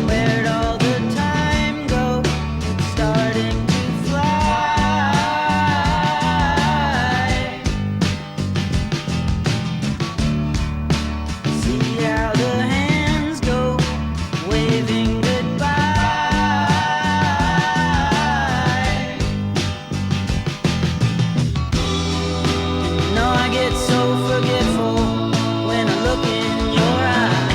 Where'd all the time go? It's starting to fly. See how the hands go, waving goodbye. No, I get so forgetful when I look in your eyes.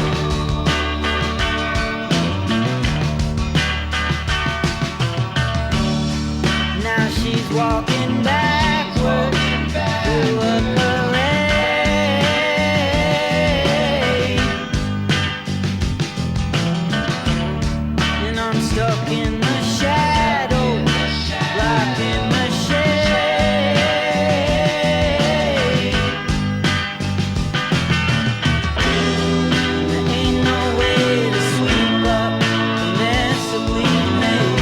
Now she's walking backwards through a parade, and I'm stuck in the shadows, locked in the shade. There ain't no way to sweep up the mess that we made.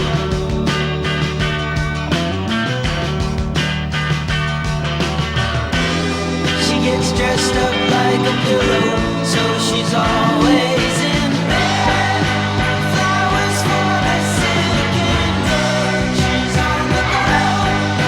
She gets dressed up like a pillow, so she's always in bed. Flowers for the sick and good. She's on the ground,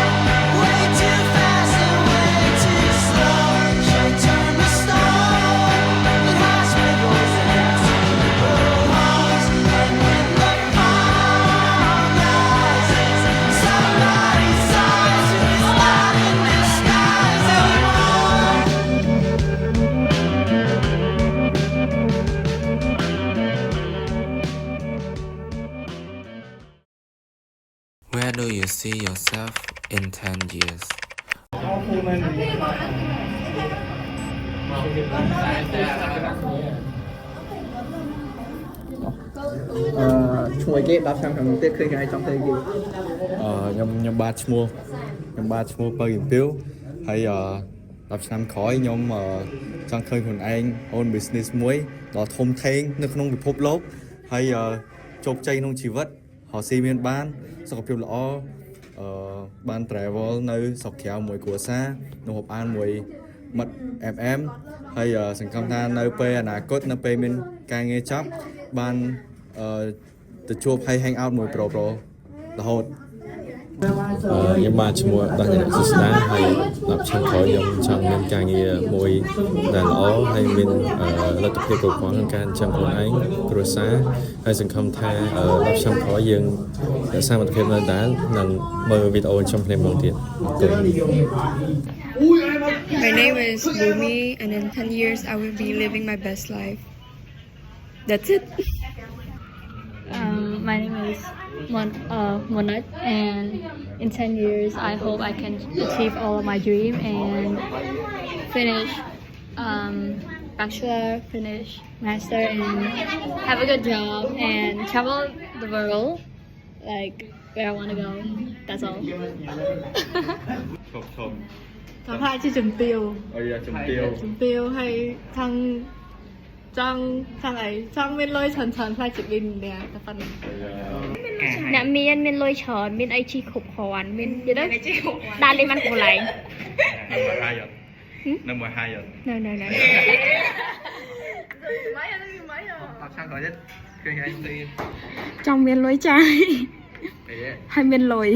way too fast and way too slow. She'll turn the stone in hospitals and funeral homes. And when the fog rises, somebody sighs who is not in disguise anymore. Where do you see yourself in 10 years? Chui cái đọc xong thằng tiếp khi ai trong tay kia ខ្ញុំបាទឈ្មោះពៅយំពីវហើយ10ឆ្នាំក្រោយខ្ញុំចង់ឃើញខ្លួនឯងអូន business មួយដ៏ធំធេងនៅក្នុងពិភពលោកហើយជោគជ័យក្នុងជីវិតរកស៊ីមានបានសុខភាពល្អបាន travel នៅស្រុកក្រៅមួយគ្រួសារនៅហូបអានមួយមិត្ត FM ហើយសង្ឃឹមថានៅពេលអនាគតនៅពេលមានការងារចប់បានទៅជួបហើយ hang out មួយប្រូរហូត ខ្ញុំបាទឈ្មោះដាស់អ្នកសុស្ដាហើយ10ឆ្នាំក្រោយខ្ញុំចង់មានការងារមួយដែលល្អហើយមានលទ្ធភាពគ្រប់គ្រាន់ក្នុងការចិញ្ចឹមខ្លួនឯងគ្រួសារហើយសង្ឃឹមថា10ឆ្នាំក្រោយយើងរក្សាមិត្តភាពនៅដែរនិងមើលវីដេអូខ្ញុំគ្នាម្ដងទៀត My name is Lumi, and in 10 years I will be living my best life. That's it. My name is Monat, and in 10 years I hope I can achieve all of my dream and finish bachelor, finish master, and have a good job and travel the world, like where I want to go. That's all. ทำให้ที่จุ่มติว ជំទាវ จุ่มติวให้ทางจังทางไหนจังเป็นเลยชันพลายจิตวินเนี่ยแต่ปัน អ្នកមានលុយច្រើនមានអីជីគ្រប់គ្រាន់មានយល់ទេដើរលេងបានកន្លែង នៅមួយហើយ No 10ឆ្នាំក្រោយទៀតឃើញឯងទី ចង់មានលុយចាយហើយមានលុយ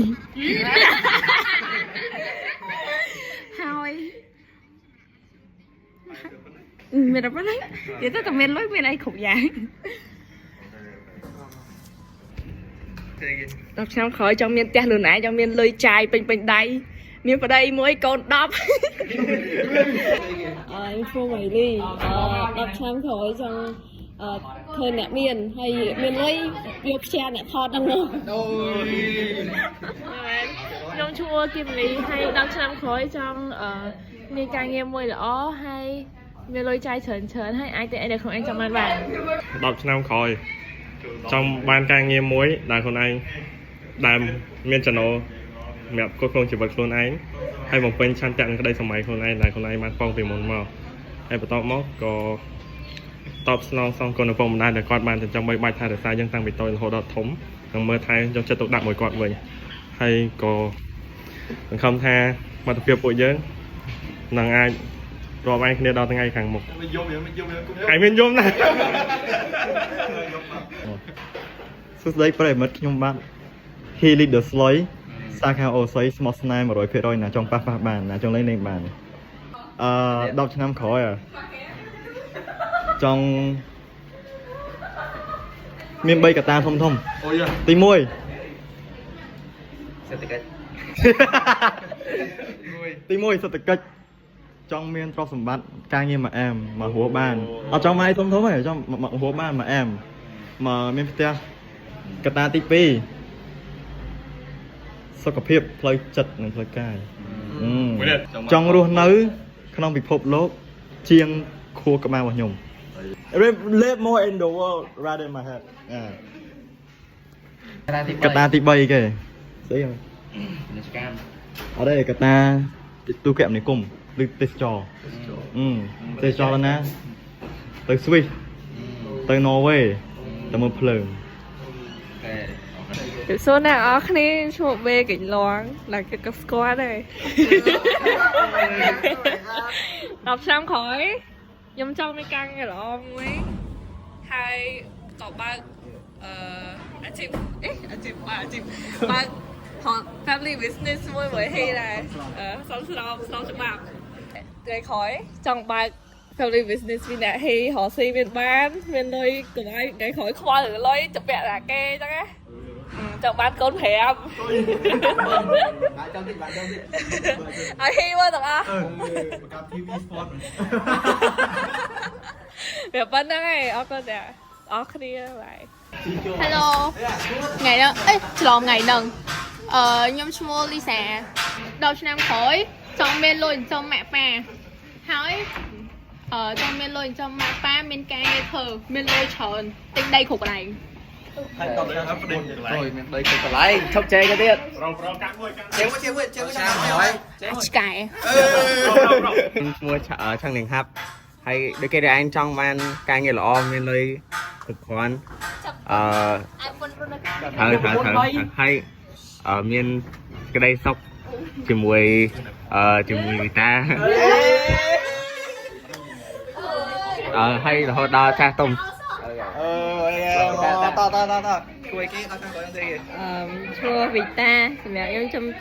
ហើយមានតែប៉ុណ្ណឹងនិយាយទៅតែមានលុយមានអីគ្រប់យ៉ាង 10 ឆ្នាំក្រោយចង់មានផ្ទះលូនឯងចង់មានលុយចាយពេញដៃមានប្តីមួយកូន10 I'm from Mỹ 10 ឆ្នាំក្រោយចង់ឃើញអ្នកមានហើយមានលុយយកផ្ទះអ្នកថតហ្នឹងខ្ញុំឈ្មោះគីមលីហើយ10 ឆ្នាំក្រោយចង់មានការងារមួយល្អហើយមានលុយចាយច្រើនហើយអាចទៅអីដែលខ្លួនឯងចង់បាន 10 ឆ្នាំក្រោយ trong ban ca nghe muối đài con anh đài miền trần ô mẹ cô không chỉ vật con anh hay một bên chăn chặn cái đây xong máy con anh đài con anh mang phong về một màu hay bắt tóc móc có top song xong con ở vùng này để con bàn trong mấy bài thay để sai dân tăng bị tôi hồ đọt thống thằng mơ thay trong chất tục đặt mỗi con vậy hay có không tha mà tập việc bội giới nàng ai rồi anh kia đo ngày càng một ai miền dung này សួស្តីប្រិយមិត្តខ្ញុំបាទ Healy the Sloy សាខាអូស័យស្មោះស្នេហ៍ 100% ណាចង់ប៉ះបានណាចង់លេងបាន10ឆ្នាំក្រោយចង់មាន3កត្តាធំទី1 សេដ្ឋកិច្ចទី1សេដ្ឋកិច្ចចង់មានទ្រព្យសម្បត្តិការងារមកអែមមករស់បានអត់ចង់មកអីធំទេចង់មករស់បានមកអែមមកមានផ្ទះកត្តាទី2សុខភាពផ្លូវចិត្តនិងផ្លូវកាយចង់រស់នៅក្នុងពិភពលោកជាងខួរក្បាលរបស់ខ្ញុំ live more in the world rather than my head កត្តាទី3គេស្អីអត់ទេកត្តាទូរគមនាគមន៍ឬទេសចរទេសចរទៅណាទៅ Swiss ទៅ Norway ទៅមើលភ្លើង số nào ở đây chụp về cảnh loáng là cái cấp squad này đọc xong khỏi giống trong mấy căn này là ông ấy hai cậu ba chị ba họ family business môi với hay là xong cho bạn gây khỏi trong ba family business vì nãy hay họ xây bên bán bên nơi của ai gây khỏi khoa rồi lôi chụp vẽ là kê chắc á chồng bán con hẻm ai hi quá tập à việc bán đó này ở con nè ở kia lại Hello. Ngày đó, lộn ngày nâng. Nhóm mua Lisa. Đầu năm khối, trong bên luôn trong mẹ pa. Hỏi trong bên luôn trong mẹ pa bên ca nghe thờ, bên lôi tròn. Tên đây khục này. Rồi, đây khục lại, chọc chê cái tiết. Chéo hỏi. Cải. Mua ở trong nền hấp. Hay đôi kia anh trong ban ca nghe lọ bên nơi thực khoán hay ở miền cái đây sóc chỉ mùi người ta hay là họ đo cha tùng chua vị ta mẹ em trong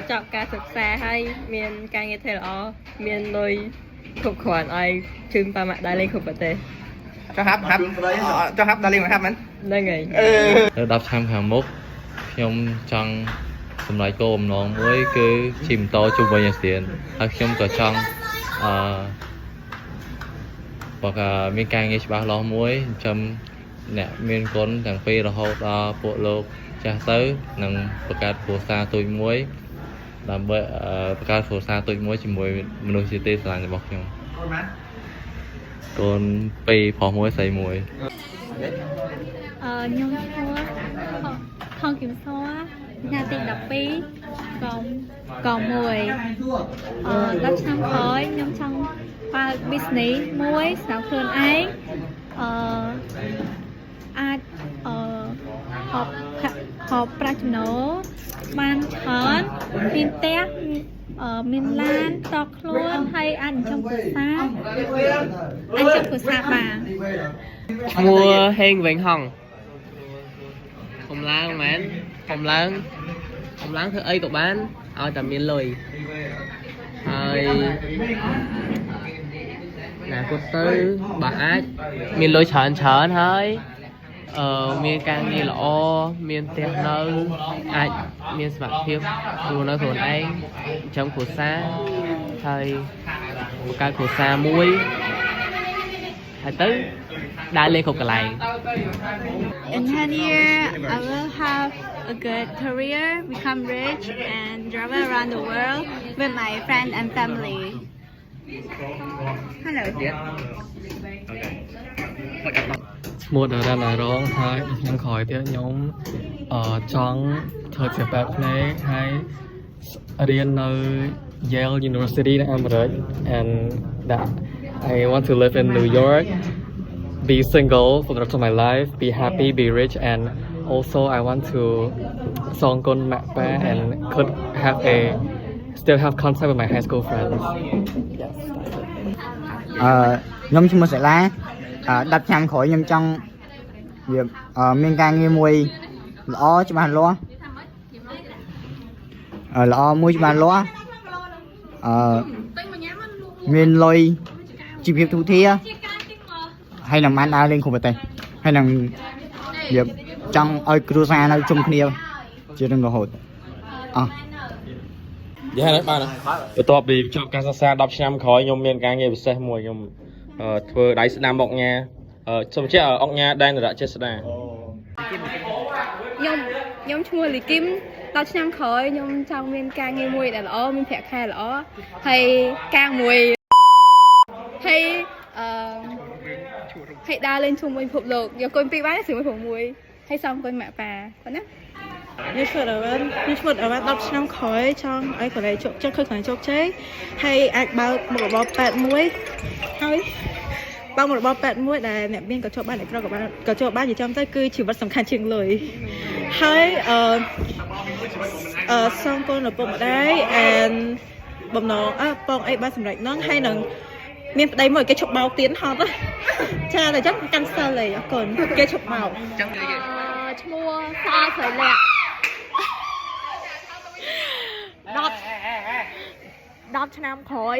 chọn ca thực xa hay miền ca nghe theo đó miền nơi khục khoản ai chừng ba mặt đại lên khục bật tê cho hấp đa liên mà hấp anh đây ngày 10 ឆ្នាំខាងមុខខ្ញុំចង់សម្រេចគោលបំណងមួយគឺជិះម៉ូតូជុំវិញអាស៊ានហើយខ្ញុំក៏ចង់បើកមានការងារច្បាស់លាស់មួយចាំអ្នកមានគុណទាំងពីររហូតដល់ពួកលោកចាស់ទៅនឹងបង្កើតគ្រួសារទូចមួយដើម្បីបង្កើតគ្រួសារទូចមួយជាមួយមនុស្សជាទីស្រឡាញ់របស់ខ្ញុំកូនពីរប្រុសមួយស្រីមួយ Nhóm mua Không kiểm soát nhà tiền đập phí còn 10 đất năm khói nhóm trong ba business muối xào khơn ấy họp ra chủ nổ ban thớn pin tét miền Lan tọt luôn hay ăn trong cửa xa bà mua hen vẹn hồng hồng lan mến hồng lan thứ ấy tụi bán ở tầm miền lùi rồi nè cô tư bà ác miền lùi chọn thôi miền càng như là o miền tép nơ ai miền smart phiếu đồ nó thồn anh trong cuộc xa thời một cái cuộc xa muối hai tứ đã lên khục cả lại. In 10 years, I will have a good career, become rich, and travel around the world with my friends and family. Hello. ឈ្មោះដល់ណារងហើយខ្ញុំក្រោយទៀតខ្ញុំចង់ធ្វើជាបែបភ្នែកហើយរៀននៅ Yale University នៅអាមេរិក and that I want to live in New York be single for the rest of my life be happy be rich and also I want to សងគុណម៉ាក់ប៉ា and could have a still have contact with my high school friends yes ខ្ញុំឈ្មោះសាឡា10ឆ្នាំក្រោយខ្ញុំចង់វាមានការងារមួយល្អច្បាស់លាស់ល្អមួយច្បាស់លាស់មានលុយជីវភាពទូធាហើយនឹងបានដើរលេងគ្រប់ប្រទេសហើយនឹងវាចង់ឲ្យគ្រួសារនៅជុំគ្នាជារៀងរហូតអស់ និយាយហើយបានបន្ទាប់ពីចប់ការសិក្សា10ឆ្នាំក្រោយខ្ញុំមានការងារពិសេសមួយខ្ញុំធ្វើដៃស្ដាំអុកញ៉ាសូមជម្រាបអុកញ៉ាដែនរៈចេស្តា ខ្ញុំឈ្មោះលីគឹម10ឆ្នាំក្រោយខ្ញុំចង់មានការងារមួយដែលល្អមានប្រាក់ខែល្អហើយការមួយហើយហើយដើរលេងជុំវិញពិភពលោកយកគុណពីរបានជាមួយ6ហើយសំគុណម៉ាក់ប៉ាប៉ុណ្ណា ខ្ញុំឈ្មោះអាវ៉ាន់10ឆ្នាំក្រោយចង់ឲ្យកន្លែងជោគជ័យឃើញកន្លែងជោគជ័យហើយអាចបើកមុខរបរពេទ្យមួយហើយបើកមុខរបរពេទ្យមួយដែលអ្នកមានក៏ជាប់បានអ្នកក្រក៏បានក៏ជាប់បាននិយាយចំទៅគឺជីវិតសំខាន់ជាងលុយហើយសងគុណឪពុកម្ដាយ and បំណងបងអីបានសម្រេចហ្នឹងហើយនឹងមានប្តីមួយគេឈប់បោកទៀតហត់ចាតែចឹងកាន់សិលឯងអរគុណគេឈប់បោកចឹងឈ្មោះសាស្រីលក្ខ10ឆ្នាំក្រោយ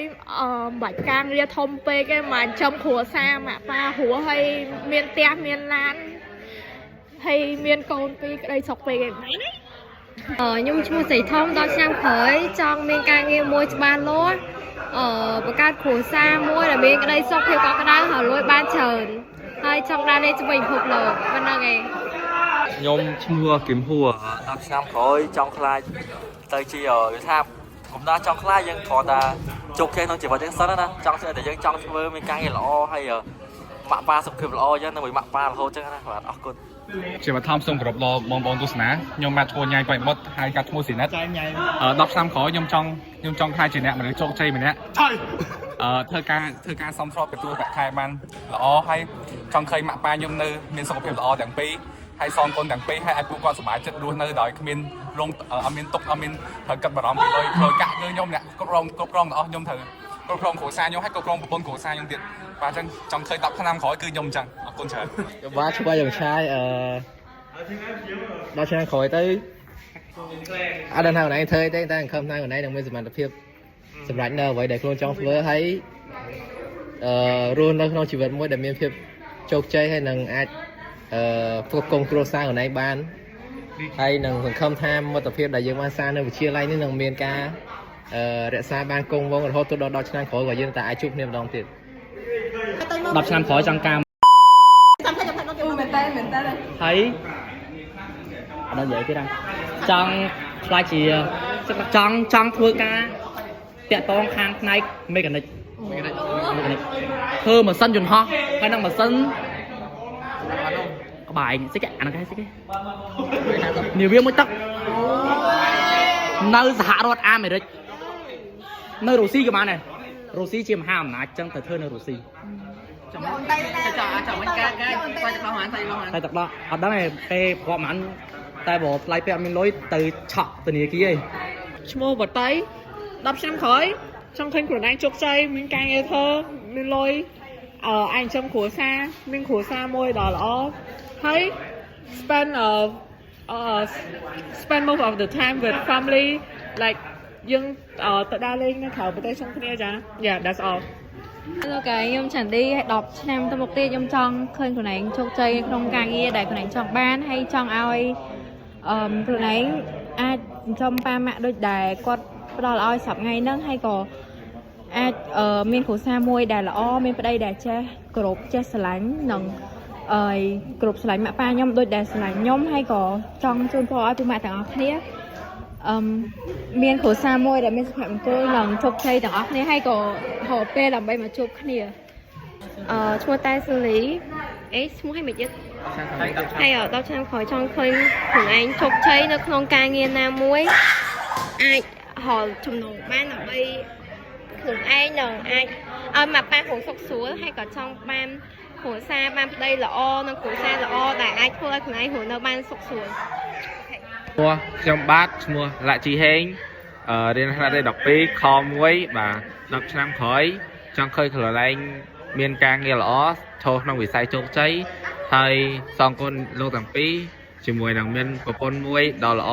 បាច់ការងារធំពេកឯងមកចំគ្រួសារម៉ាក់ប៉ាហួរហើយមានផ្ទះមានឡានហើយមានកូនពីរក្តីសុខពេកឯងខ្ញុំឈ្មោះស្រីធំ10ឆ្នាំក្រោយចង់មានការងារមួយច្បាស់លាស់បង្កើតគ្រួសារមួយដែលមានក្តីសុខភាពកក់ក្ដៅហើយលួយបានច្រើនហើយចង់ដើរលេងជាមួយពិភពលោកប៉ុណ្្នឹងឯង ខ្ញុំឈ្មោះគឹមហួរ10ឆ្នាំក្រោយចង់ខ្លាចទៅជាវាថាកុំដាចង់ខ្លាចយើងគ្រាន់តែជោគជ័យក្នុងជីវិតយើងសិនណាចង់តែយើងចង់ធ្វើមានការងារល្អហើយម៉ាក់ប៉ាសុខភាពល្អអញ្ចឹងនៅមួយម៉ាក់ប៉ារហូតអញ្ចឹងណាបាទអរគុណជាបឋមសូមគោរពដល់បងប្អូនទស្សនាខ្ញុំបាទឈ្មោះញ៉ៃបៃបុតហើយកាត់ឈ្មោះស៊ីណាត់10ឆ្នាំក្រោយខ្ញុំចង់ខ្លាចជាអ្នកមនុស្សជោគជ័យម្នាក់ធ្វើការសំស្របទទួលប្រាក់ខែបានល្អហើយចង់ឃើញម៉ាក់ប៉ាខ្ញុំនៅមានសុខភាពល្អទាំងពីរហើយសងគុណទាំងពីរហើយឲ្យពួកគាត់សប្បាយចិត្តរស់នៅដោយគ្មានរងអត់មានទុកអត់មានត្រូវកាត់បារម្ភពីលុយផ្លូវកាក់គឺខ្ញុំអ្នកគ្រប់គ្រងទាំងអស់ខ្ញុំត្រូវគ្រប់គ្រងគ្រួសារខ្ញុំហើយគ្រប់គ្រងប្រពន្ធគ្រួសារខ្ញុំទៀតបាទអញ្ចឹងចង់ឃើញ10ឆ្នាំក្រោយគឺខ្ញុំអញ្ចឹងអរគុណច្រើនបាទឈ្មោះយ៉ាងឆាយ10ឆ្នាំក្រោយទៅអត់ដឹងថាខ្លួនឯងធ្វើទេតែសង្ឃឹមថាខ្លួនឯងនឹងមានសមត្ថភាពសម្រាប់នៅអ្វីដែលខ្លួនចង់ធ្វើហើយរស់នៅក្នុងជីវិតមួយដែលមានភាពជោគជ័យហើយនឹងអាចផ្គត់ផ្គង់គ្រួសារខ្លួនឯងបានហើយនឹងសង្ឃឹមថាមិត្តភាពដែលយើងបានសាងនៅវិទ្យាល័យនេះនឹងមានការរក្សាបានគង់វង្សរហូតដល់10ឆ្នាំក្រោយក៏យើងតែអាចជួបគ្នាម្ដងទៀត10ឆ្នាំក្រោយចង់ការហើយអត់ដល់និយាយទៀតណាចង់ខ្លាចជាចង់ធ្វើការតាក់ទងខាងផ្នែកមេកានិកធ្វើម៉ាស៊ីនយន្តហោះហើយនឹងម៉ាស៊ីនក្បែរស្អីអាហ្នឹងគេស្អីគេនាវាមួយទឹកនៅសហរដ្ឋអាមេរិកនៅរុស្ស៊ីក៏បានដែររុស្ស៊ីជាមហាអំណាចចឹងទៅធ្វើនៅរុស្ស៊ីចាំតែចាំមិនកើតតែទឹកដោះអត់ដឹងទេពេលប្រកបមិនតែបើថ្លៃពេលអត់មានលុយទៅឆក់ធនាគារឯងឈ្មោះបតៃ10ឆ្នាំក្រោយចង់ឃើញខ្លួនឯងជោគជ័យមានការងារធ្វើមានលុយឯងចំគ្រួសារមានគ្រួសារមួយដ៏ល្អហើយ spend most of the time with family like យើងទៅដើរលេងនៅក្រៅប្រទេសជុំគ្នាចា Yeah that's all លោកខ្ញុំចន្ទឌីឲ្យ10ឆ្នាំទៅមុខទៀតខ្ញុំចង់ឃើញខ្លួនឯងជោគជ័យក្នុងការងារដែលខ្លួនឯងចង់បានហើយចង់ឲ្យខ្លួនឯងអាចចំប៉ាម៉ាក់ដូចដែលគាត់ផ្ដល់ឲ្យសប្តាហ៍ហ្នឹងហើយក៏អាចមានគ្រួសារមួយដែលល្អមានប្តីដែលចេះគោរពចេះស្រឡាញ់និងគ្រប់ស្រឡាញ់ម៉ាក់ប៉ាខ្ញុំដូចដែលស្រឡាញ់ខ្ញុំហើយក៏ចង់ជូនពរឲ្យពុកម៉ាក់ទាំងអស់គ្នាមានគ្រួសារមួយដែលមានសុភមង្គលនិងជោគជ័យទាំងអស់គ្នាហើយក៏រកពេលដើម្បីមកជួបគ្នាឈ្មោះតែស៊ូលី ឈ្មោះឲ្យមិនទៀតហើយ10 ឆ្នាំក្រោយចង់ឃើញខ្លួនឯងជោគជ័យនៅក្នុងការងារណាមួយអាចហៅចំណូលបានដើម្បីខ្លួនឯងនឹងអាចឲ្យមកប៉ាគ្រូសុខស្រួលហើយក៏ចង់បានគ្រួសារបានប្តីល្អនិងគ្រួសារល្អដែលអាចធ្វើឲ្យខ្លួនឯងរស់នៅបានសុខស្រួល ខ្ញុំបាទឈ្មោះឡាក់ជីហេងរៀនថ្នាក់ទី12ខ1បាទ10ឆ្នាំក្រោយចង់ឃើញខ្លួនឯងមានការងារល្អចូលក្នុងវិស័យជោគជ័យហើយសងគុណលោកទាំងពីរជាមួយនឹងមានប្រពន្ធមួយដ៏ល្អ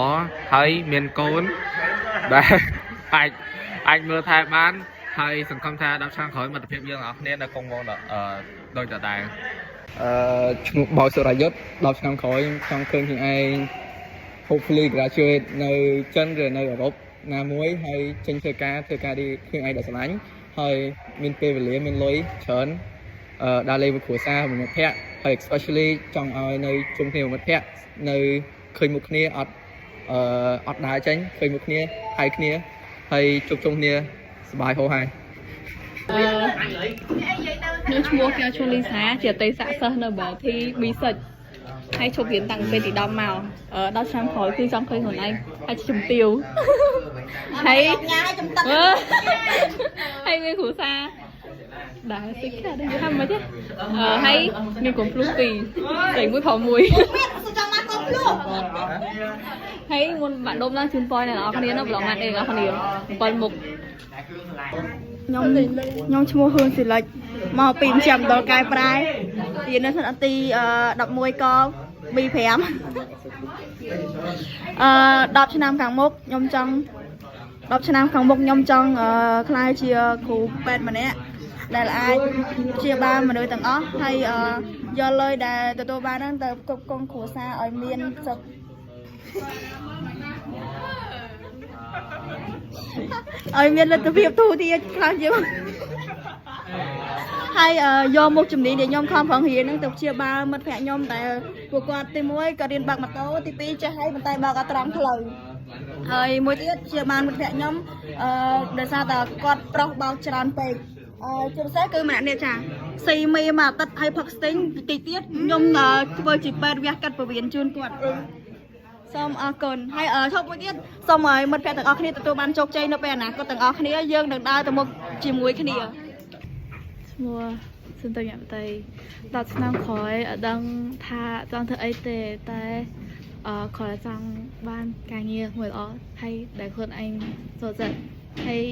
ហើយមានកូនដែលអាចមើលថែបានហើយសង្ឃឹមថា10ឆ្នាំក្រោយមិត្តភាពយើងទាំងអស់គ្នានៅគង់វង្សដូចដដែល ឈ្មោះបោសុរយុទ្ធ10ឆ្នាំក្រោយចង់ឃើញខ្លួនឯង hopefully graduate នៅចិនឬនៅអឺរ៉ុបណាមួយហើយចេញធ្វើការទីខ្លួនឯងដែលស្រឡាញ់ហើយមានពេលវេលាមានលុយច្រើនដើរលេងvớiគ្រួសារមិត្តភ័ក្តិហើយ especially ចង់ឲ្យនៅជុំគ្នាមិត្តភ័ក្តិនៅឃើញមុខគ្នាអត់ដើរចេញឃើញមុខគ្នាហើយគ្នាហើយជួបជុំគ្នាសប្បាយហូរហើយ ខ្ញុំឈ្មោះលីសាជាអតីតសិស្សនៅបាធី B6 ហើយជប់រៀនតាំងពីទី10មក10ឆ្នាំក្រោយគឺចង់ឃើញខ្លួនឯងអាចជំទាវហើយហើយមានគ្រូសាដែរតិចខ្លះដែរថាមិនទេហើយមានកូនភ្លុះ2តែមួយផងមួយចង់មកកូនភ្លុះហើយមុនបាក់ដុំណាជូនពរអ្នកនរគ្នានៅប្លង់ម៉ាត់អីអ្នកនរគ្នា7មុខ ខ្ញុំឈ្មោះហ៊ឿនស៊ីលិចមកពីមជ្ឈមណ្ឌលកែប្រែរៀននៅថ្នាក់ទី11ក B5 10ឆ្នាំខាងមុខខ្ញុំចង់ក្លាយជាគ្រូពេទ្យម្នាក់ដែលអាចព្យាបាលមនុស្សទាំងអស់ហើយយកលុយដែលទទួលបានហ្នឹងទៅគ្រប់គ្រងគ្រួសារឲ្យមានសុខឲ្យមានលទ្ធភាពទូទាខ្លាំងជាងហើយយកមុខជំនាញដែលខ្ញុំខំប្រឹងរៀនហ្នឹងទៅព្យាបាលមិត្តភក្តិខ្ញុំតែពួកគាត់ទី1ក៏រៀនបើកម៉ូតូទី2ចេះហើយប៉ុន្តែបើកអត់ត្រង់ផ្លូវហើយមួយទៀតព្យាបាលមិត្តភក្តិខ្ញុំដោយសារតែគាត់ប្រុសបោកច្រើនពេកជាពិសេសគឺម្នាក់នេះចាស៊ីមីមួយអាទិត្យហើយផឹកស្ទីងតិចទៀតខ្ញុំធ្វើជាពេទ្យវះកាត់ពវៀនជូនគាត់សូមអរគុណហើយឈប់មួយទៀតសូមឲ្យមិត្តភក្តិទាំងអស់គ្នាទទួលបានជោគជ័យនៅពេលអនាគតទាំងអស់គ្នាយើងនឹងដើរទៅមុខជាមួយគ្នាឈ្មោះសិនតញ៉ាំតៃ10ឆ្នាំក្រោយអត់ដឹងថាចង់ធ្វើអីទេតែគ្រាន់តែចង់បានការងារមួយល្អហើយដែលខ្លួនឯងចូលចិត្តហើយ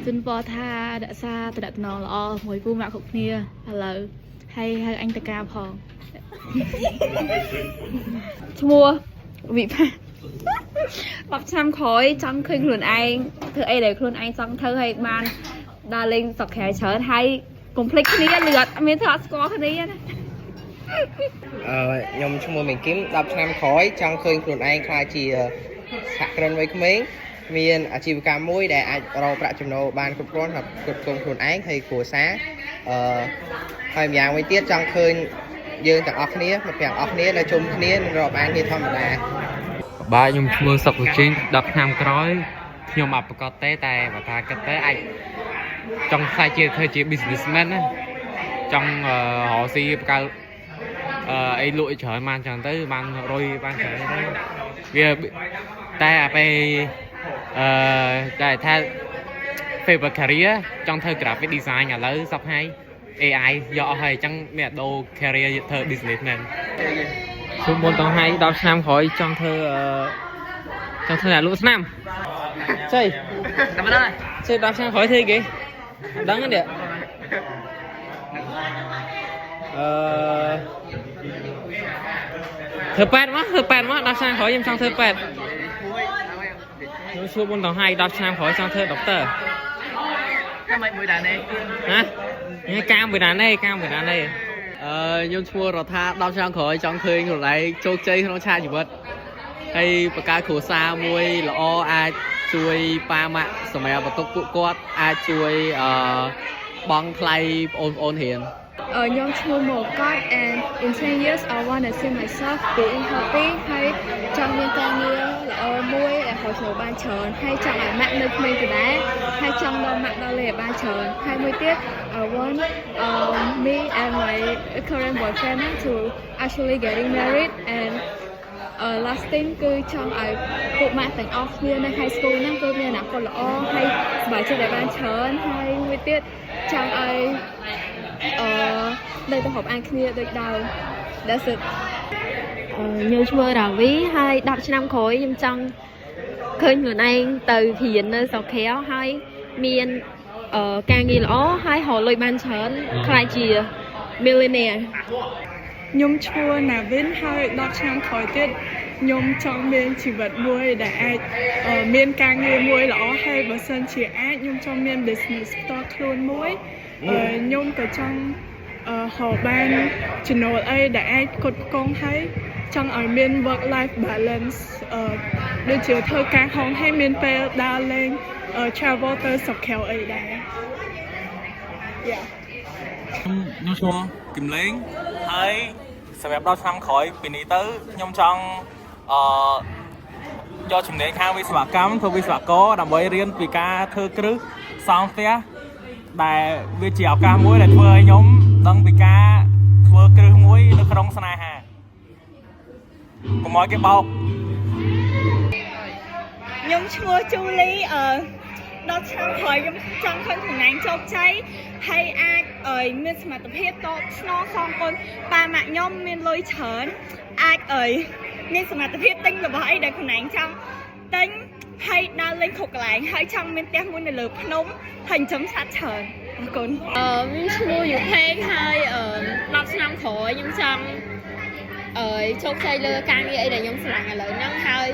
ជូនពរថារក្សាទំនាក់ទំនងល្អមួយពូម៉ាក់គ្រប់គ្នាឥឡូវហើយហៅអញទៅការផងឈ្មោះវិផា10ឆ្នាំក្រោយចង់ឃើញខ្លួនឯងធ្វើអីដែលខ្លួនឯងចង់ធ្វើឲ្យបានដើរលេងសក់ក្រៅច្រើនហើយកុំភ្លេចគ្នាលឿនអត់មានថាអត់ស្គាល់គ្នាណាខ្ញុំឈ្មោះមេងគឹម10ឆ្នាំក្រោយចង់ឃើញខ្លួនឯងខ្លាចជាសហគ្រិនវ័យក្មេងមានអាជីវកម្មមួយដែលអាចរកប្រាក់ចំណូលបានគ្រប់គ្រាន់សម្រាប់គ្រប់គ្រងខ្លួនឯងហើយគ្រួសារហើយម្យ៉ាងវិញទៀតចង់ឃើញយើងទាំងអស់គ្នាមិត្តភក្តិទាំងអស់គ្នានៅជុំគ្នានឹងរាប់អានគ្នាធម្មតា បាទខ្ញុំឈ្មោះសុកវិជិញ10ឆ្នាំក្រោយខ្ញុំអត់ប្រកាសទេតែបើថាគិតទៅអាចចង់ខ្លាចជាធ្វើជា businessman ណាចង់រកស៊ីបង្កើតអីលក់ច្រើនបានចឹងទៅបានរុយបានច្រើនទៅវាតែពេលតែថា favorite career ចង់ធ្វើ graphic design ឥឡូវសពហើយ AI យកអស់ហើយអញ្ចឹងមានដូរ career ធ្វើ businessman ជុំមុនតោះហើយ10ឆ្នាំក្រោយចង់ធ្វើអ្នកលក់ស្នាមចៃតែមិនដឹងចៃ10ឆ្នាំក្រោយធ្វើគេដឹងទេធ្វើប៉ែតមក10ឆ្នាំក្រោយខ្ញុំចង់ធ្វើប៉ែតខ្ញុំសួរមុនតោះហើយ10ឆ្នាំក្រោយចង់ធ្វើដុកទ័រតែមិនមួយដែរនេះណានេះកាមមួយដែរនេះខ្ញុំឈ្មោះរដ្ឋា10ឆ្នាំក្រោយចង់ឃើញខ្លួនឯងជោគជ័យក្នុងឆាកជីវិតហើយបង្កើតគ្រួសារមួយល្អអាចជួយប៉ាម៉ាក់សម្រាប់បន្ទុកពួកគាត់អាចជួយបង់ថ្លៃបងប្អូនរៀន ខ្ញុំឈ្មោះមកកត and in 10 years I want to see myself being happy ហើយចង់មានការងារល្អមួយដែលហៅចូលបានច្រើនហើយចង់ឲ្យម៉ាក់នៅក្មេងដដែលហើយចង់ដល់ម៉ាក់ដល់លេបានច្រើនហើយមួយទៀត I want me and my current boyfriend to actually getting married and last thing គឺចង់ឲ្យពួកម៉ាក់ទាំងអស់គ្នានៅ high school ហ្នឹងគឺមានអនាគតល្អហើយសប្បាយចិត្តដែលបានច្រើនហើយមួយទៀតចង់ឲ្យនៅទៅហូបអានគ្នាដូចដើម That's it ខ្ញុំឈ្មោះរាវីហើយ10ឆ្នាំក្រោយខ្ញុំចង់ឃើញខ្លួនឯងទៅរៀននៅស្រុកក្រៅហើយមានការងារល្អហើយរកលុយបានច្រើនខ្លាចជា millionaire ខ្ញុំឈ្មោះ Navin ហើយ10ឆ្នាំក្រោយទៀតខ្ញុំចង់មានជីវិតមួយដែលអាចមានការងារមួយល្អហើយបើសិនជាអាចខ្ញុំចង់មាន business ផ្ទាល់ខ្លួនមួយខ្ញុំក៏ចង់រកបានចំណូលអីដែលអាចផ្គត់ផ្គង់ហើយចង់ឲ្យមាន work life balance ដូចជាធ្វើការហងហើយមានពេលដើរលេង travel ទៅស្រុកក្រៅអីដែរ ខ្ញុំឈ្មោះគឹមលេងហើយសម្រាប់10ឆ្នាំក្រោយពីនេះទៅខ្ញុំចង់យកជំនាញខាងវិស្វកម្មធ្វើវិស្វករដើម្បីរៀនពីការធ្វើគ្រឹះសង់ផ្ទះដែលវាជាឱកាសមួយដែលធ្វើឲ្យខ្ញុំដឹងពីការធ្វើគ្រឹះមួយនៅក្នុងស្នេហាកុំឲ្យគេបោក ខ្ញុំឈ្មោះ Julie 10ឆ្នាំក្រោយខ្ញុំចង់ឃើញខ្លួនឯងជោគជ័យហើយអាចមានសមត្ថភាពតបស្នងសងគុណប៉ាម៉ាក់ខ្ញុំមានលុយច្រើនអាចមានសមត្ថភាពទិញរបស់អីដែលខ្លួនឯងចង់ទិញហើយដើរលេងគ្រប់កន្លែងហើយចង់មានផ្ទះមួយនៅលើភ្នំហើយចិញ្ចឹមសត្វច្រើនអរគុណ ខ្ញុំឈ្មោះយុភេងហើយ10ឆ្នាំក្រោយខ្ញុំចង់ជោគជ័យលើការងារអីដែលខ្ញុំស្រឡាញ់ឥឡូវហ្នឹងហើយ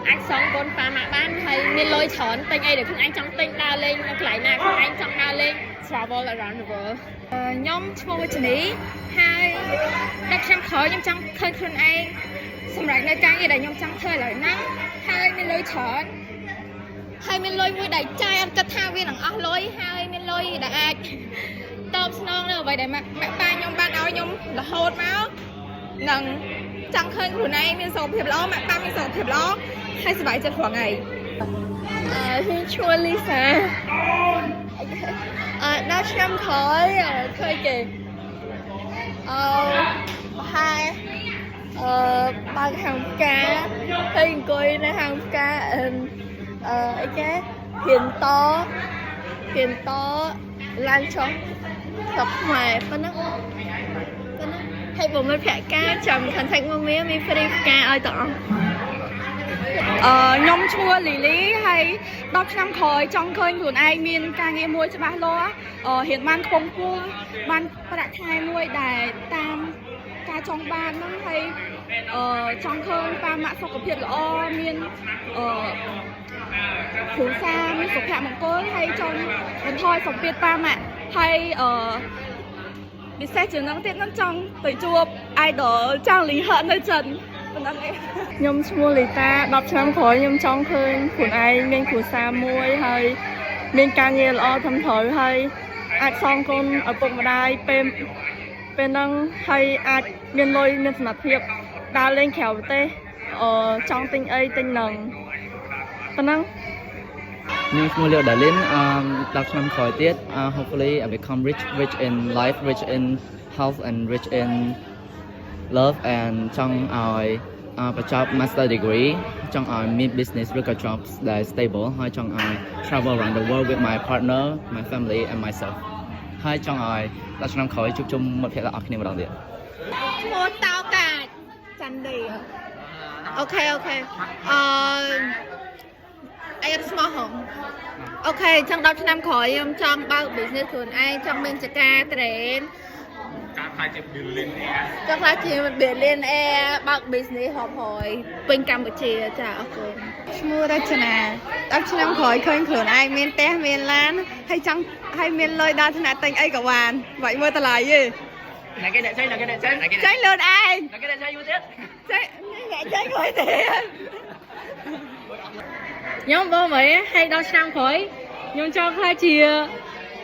អាចសងគុណប៉ាម៉ាក់បានហើយមានលុយច្រើនទិញអីដែលខ្លួនឯងចង់ទិញដើរលេងនៅកន្លែងណាខ្លួនឯងចង់ដើរលេង travel around the world ខ្ញុំឈ្មោះវិជ្ជនីហើយ10ឆ្នាំក្រោយខ្ញុំចង់ឃើញខ្លួនឯងសម្រាប់នៅការងារដែលខ្ញុំចង់ធ្វើឥឡូវហ្នឹងហើយមានលុយច្រើនហើយមានលុយមួយដែលចាយអត់គិតថាវានឹងអស់លុយហើយមានលុយដែលអាចតបស្នងនៅអ្វីដែលម៉ាក់ប៉ាខ្ញុំបានឲ្យខ្ញុំរហូតមកនឹងចង់ឃើញខ្លួនឯងមានសុខភាពល្អម៉ាក់ប៉ាមានសុខភាពល្អហើយសប្បាយចិត្តរាល់ថ្ងៃខ្ញុំឈ្មោះ Lisa 10ឆ្នាំក្រោយឃើញគេហើយបើកហាងផ្កាហើយអង្គុយនៅហាងផ្កាអីគេហ៊ានតឡើងចុះស្រុកខ្មែរប៉ុណ្ណឹងហើយបើមិនប្រាក់ការចាំ contact មកមាន free ផ្កាឲ្យទាំងអស់ខ្ញុំឈ្មោះ Lily ហើយ10ឆ្នាំក្រោយចង់ឃើញខ្លួនឯងមានការងារមួយច្បាស់លាស់រៀនបានខ្ពង់ខ្ពស់បានប្រាក់ខែមួយដែលតាមការចង់បានហ្នឹងហើយចង់ឃើញប៉ាម៉ាក់សុខភាពល្អមានគ្រួសារមានសុភមង្គលហើយចង់បន្ថយសម្ពាធប៉ាម៉ាក់ហើយពិសេសជាងហ្នឹងទៀតខ្ញុំចង់ទៅជួប idol ចង់លីហឺនៅចិនប៉ុណ្ណឹងឯងខ្ញុំឈ្មោះលីតា10ឆ្នាំក្រោយខ្ញុំចង់ឃើញខ្លួនឯងមានគ្រួសារមួយហើយមានការងារល្អត្រឹមត្រូវហើយអាចសងគុណឪពុកម្ដាយពេលហ្នឹងហើយអាចមានលុយមានសមត្ថភាពដើរលេងក្រៅប្រទេសចង់ទិញអីទិញនឹងប៉ុណ្ណឹង ខ្ញុំឈ្មោះ Leo Darlin 10ឆ្នាំក្រោយទៀត hopefully I become rich in life rich in health and rich in love and ចង់ឲ្យបញ្ចប់ master degree ចង់ឲ្យមាន business ឬក៏ jobs ដែល stable ហើយចង់ឲ្យ travel around the world with my partner my family and myself ហើយចង់ឲ្យ10ឆ្នាំក្រោយជួបជុំមិត្តភក្តិទាំងអស់គ្នាម្ដងទៀត ឈ្មោះតោកាចាន់ឌីអូខេអីអត់ស្មោះហងអូខេចង់10ឆ្នាំក្រោយខ្ញុំចង់បើក business ខ្លួនឯងចង់មានចការ train ការខ្លាចជា billionaire ចង់ខ្លាចជា billionaire បើក business ហបហយពេញកម្ពុជាចាអរគុណឈ្មោះរចនា10ឆ្នាំក្រោយឃើញខ្លួនឯងមានផ្ទះមានឡានហើយចង់ឲ្យមានលុយដល់ថ្នាក់ទិញអីក៏បានបាច់មើលតម្លៃទេ Này cái đệ chơi chơi lượt ai Này cái đệ chơi vui tiếp chơi nhẹ chơi khỏi tiền nhóm bố mấy hay đo sang khỏi nhóm cho khai chia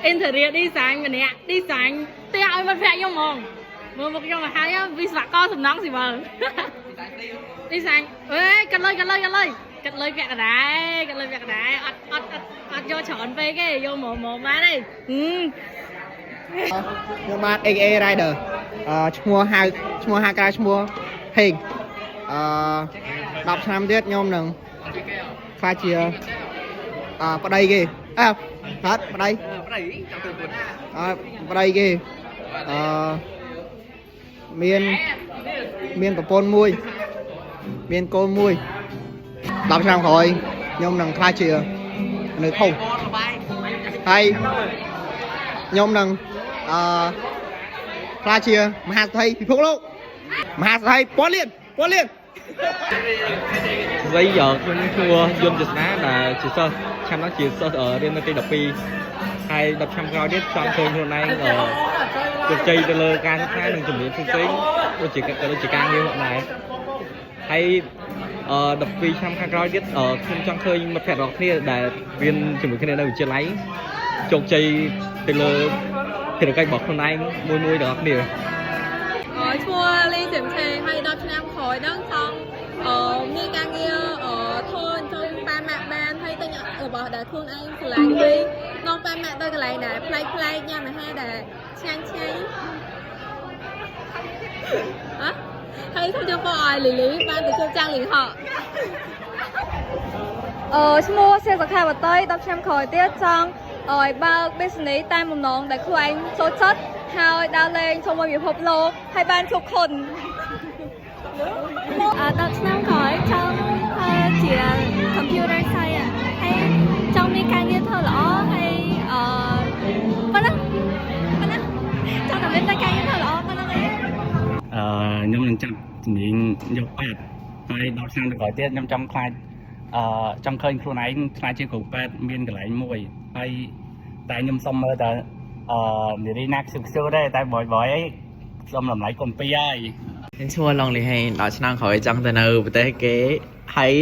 interior design mình nè design เตี้ยเอามันแพะยมมองมือบอกยมมาหายวิศวกรสำนักสิบ่ดีไซน์เอ้ยกันเลยแพะกันได้กันเลยแพะกันได้อัดโยฉอนไปแกโยหมอมาได้ខ្ញុំបាទ AA Rider ឈ្មោះហៅក្រៅឈ្មោះហេង10ឆ្នាំទៀតខ្ញុំនឹងខ្លាចជាប្តីគេហត់ប្តីគេមានប្រពន្ធមួយមានកូនមួយ10ឆ្នាំក្រោយខ្ញុំនឹងខ្លាចជានៅធំហើយខ្ញុំនឹងខ្លាចជាមហាសេដ្ឋីពិភពលោកមហាសេដ្ឋីពាន់លានbây giờខ្ញុំឈ្មោះយន្តចស្នាដែលជាសិស្សឆ្នាំនេះជាសិស្សរៀននៅទី12ហើយ10ឆ្នាំក្រោយទៀតចង់ឃើញខ្លួនឯងជោគជ័យទៅលើការសិក្សានិងជំនាញផ្សេងៗដូចជាការងារដែរហើយ12ឆ្នាំខាងក្រោយទៀតខ្ញុំចង់ឃើញមិត្តភក្តិរបស់គ្នាដែលរៀនជាមួយគ្នានៅវិទ្យាល័យជោគជ័យទៅលើភារកិច្ចរបស់ខ្លួនឯងមួយៗទាំងអស់គ្នាឈ្មោះលីចំឆេងហើយ10ឆ្នាំក្រោយហ្នឹងចង់មានការងារធនចូលប៉ាម៉ាក់បានហើយទិញរបស់ដែលខ្លួនឯងឆ្លាញ់វិញនាំប៉ាម៉ាក់ទៅកន្លែងដែលប្លែកញ៉ាំអាហារដែលឆ្ងាញ់ហើយខ្ញុំយកមកឲ្យលីបានទៅជួបចាងលីហកឈ្មោះសេសខាវតី10ឆ្នាំក្រោយទៀតចង់ឲ្យបើក business តាមបំណងដែលខ្លួនឯងចូលចិត្តហើយដើរលេងចូលមកពិភពលោកហើយបានជួបគុណ10ឆ្នាំក្រោយចង់ជា computer science ហើយចង់មានការងារធ្វើល្អហើយប៉ុណ្ណឹងចង់តែមានតែការងារធ្វើល្អប៉ុណ្ណឹងឯងខ្ញុំនឹងចាប់ជំនាញយកពេទ្យហើយ10ឆ្នាំក្រោយទៀតខ្ញុំចង់ខ្លាចចង់ឃើញខ្លួនឯងខ្លាចជាគ្រូពេទ្យមានកន្លែងមួយហើយតែខ្ញុំសុំមើលតែនារីណាខ្ជិលដែរតែបយអីសុំតម្លៃកុំពីហើយខ្ញុំឈ្មោះឡុងលីហេ10ឆ្នាំក្រោយចង់ទៅនៅប្រទេសគេហើយ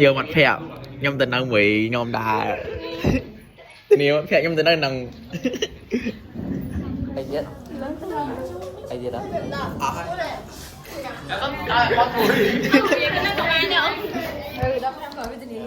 យកមាត់ភ័ក្រខ្ញុំទៅនៅមួយខ្ញុំដែរនាងមាត់ភ័ក្រខ្ញុំទៅនៅនឹងអីទៀតអឺ10ឆ្នាំក្រោយវាទៅនេះ